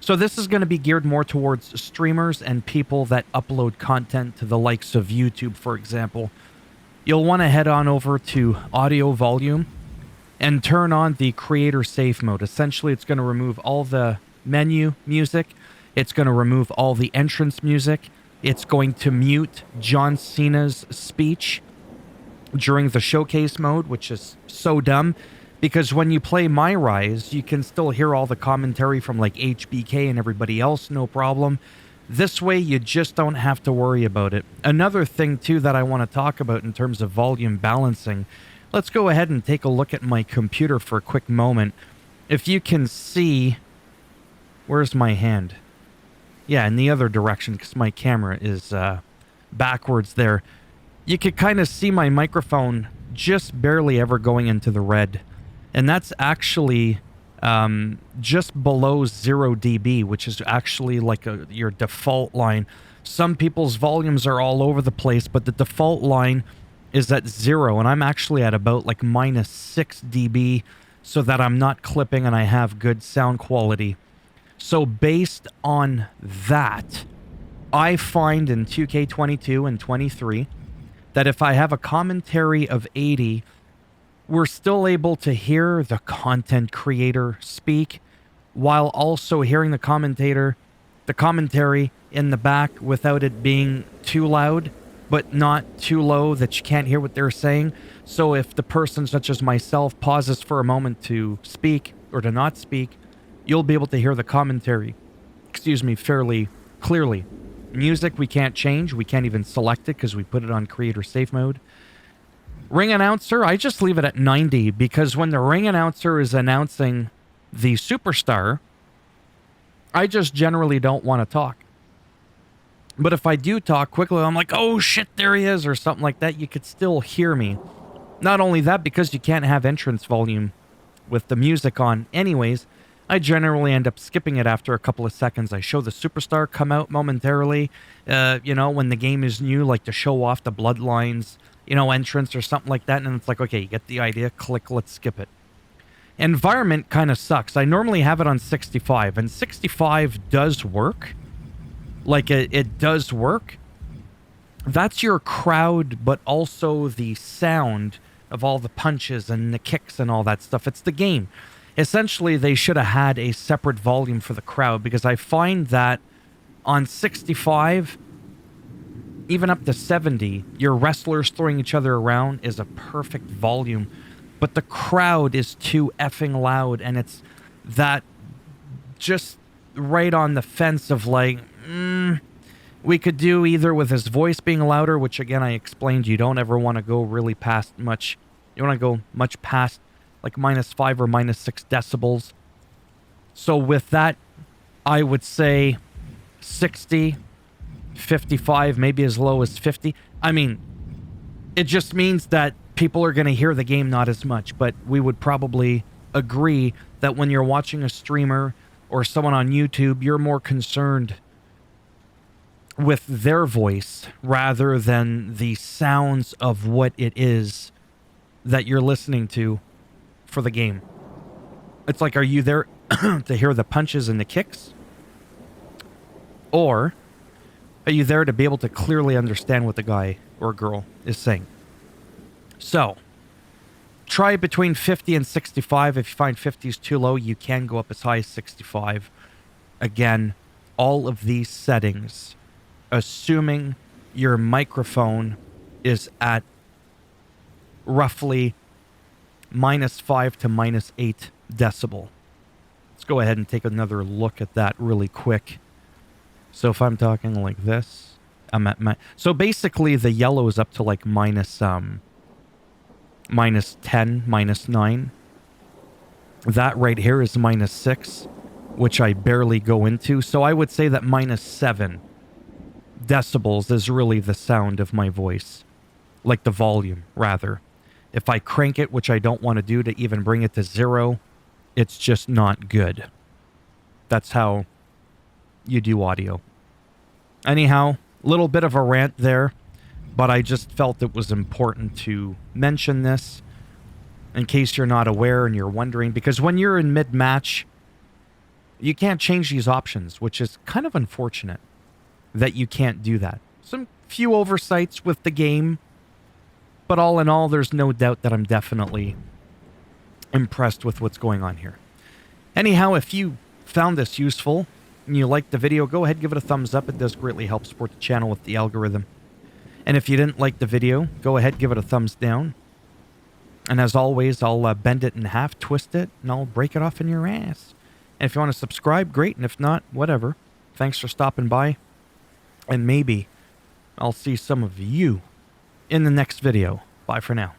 So this is going to be geared more towards streamers and people that upload content to the likes of YouTube, for example. You'll want to head on over to audio volume and turn on the creator safe mode. Essentially, it's going to remove all the menu music. It's going to remove all the entrance music. It's going to mute John Cena's speech during the showcase mode, which is so dumb because when you play My Rise, you can still hear all the commentary from like HBK and everybody else, no problem. This way, you just don't have to worry about it. Another thing, too, that I want to talk about in terms of volume balancing, let's go ahead and take a look at my computer for a quick moment. If you can see, where's my hand? Yeah, in the other direction, because my camera is backwards there. You could kind of see my microphone just barely ever going into the red. And that's actually just below 0 dB, which is actually like your default line. Some people's volumes are all over the place, but the default line is at 0, and I'm actually at about like minus 6 dB so that I'm not clipping and I have good sound quality. So based on that, I find in 2K22 and 23 that if I have a commentary of 80, we're still able to hear the content creator speak while also hearing the commentary in the back without it being too loud, but not too low that you can't hear what they're saying. So if the person such as myself pauses for a moment to speak or to not speak, you'll be able to hear the commentary, fairly clearly. Music we can't change. We can't even select it because we put it on creator safe mode. Ring announcer, I just leave it at 90 because when the ring announcer is announcing the superstar, I just generally don't want to talk. But if I do talk quickly, I'm like, oh shit, there he is, or something like that, you could still hear me. Not only that, because you can't have entrance volume with the music on anyways, I generally end up skipping it after a couple of seconds. I show the superstar come out momentarily, when the game is new, like to show off the bloodlines, entrance or something like that. And it's like, okay, you get the idea, click, let's skip it. Environment kind of sucks. I normally have it on 65, and 65 does work. Like, it does work. That's your crowd, but also the sound of all the punches and the kicks and all that stuff. It's the game. Essentially, they should have had a separate volume for the crowd, because I find that on 65, even up to 70, your wrestlers throwing each other around is a perfect volume. But the crowd is too effing loud, and it's that just right on the fence of like, we could do either with his voice being louder, which again I explained, you don't ever want to go really past much. You want to go much past like -5 or -6 decibels. So with that, I would say 60, 55, maybe as low as 50. I mean, it just means that people are going to hear the game not as much, but we would probably agree that when you're watching a streamer or someone on YouTube, you're more concerned with their voice rather than the sounds of what it is that you're listening to for the game. It's like, are you there to hear the punches and the kicks? Or are you there to be able to clearly understand what the guy or girl is saying? So, try between 50 and 65. If you find 50 is too low, you can go up as high as 65. Again, all of these settings, assuming your microphone is at roughly -5 to -8 decibel. Let's go ahead and take another look at that really quick. So if I'm talking like this, I'm at so basically the yellow is up to like -10, -9. That right here is -6, which I barely go into. So I would say that -7 decibels is really the sound of my voice. Like the volume, rather. If I crank it, which I don't want to do to even bring it to 0, it's just not good. That's how you do audio. Anyhow, little bit of a rant there, but I just felt it was important to mention this in case you're not aware and you're wondering, because when you're in mid-match You can't change these options, which is kind of unfortunate that you can't do that. Some few oversights with the game, but all in all, there's no doubt that I'm definitely impressed with what's going on here. Anyhow, if you found this useful and you liked the video, go ahead, give it a thumbs up. It does greatly help support the channel with the algorithm. And if you didn't like the video, go ahead, give it a thumbs down. And as always, I'll bend it in half, twist it, and I'll break it off in your ass. And if you want to subscribe, great. And if not, whatever. Thanks for stopping by. And maybe I'll see some of you in the next video. Bye for now.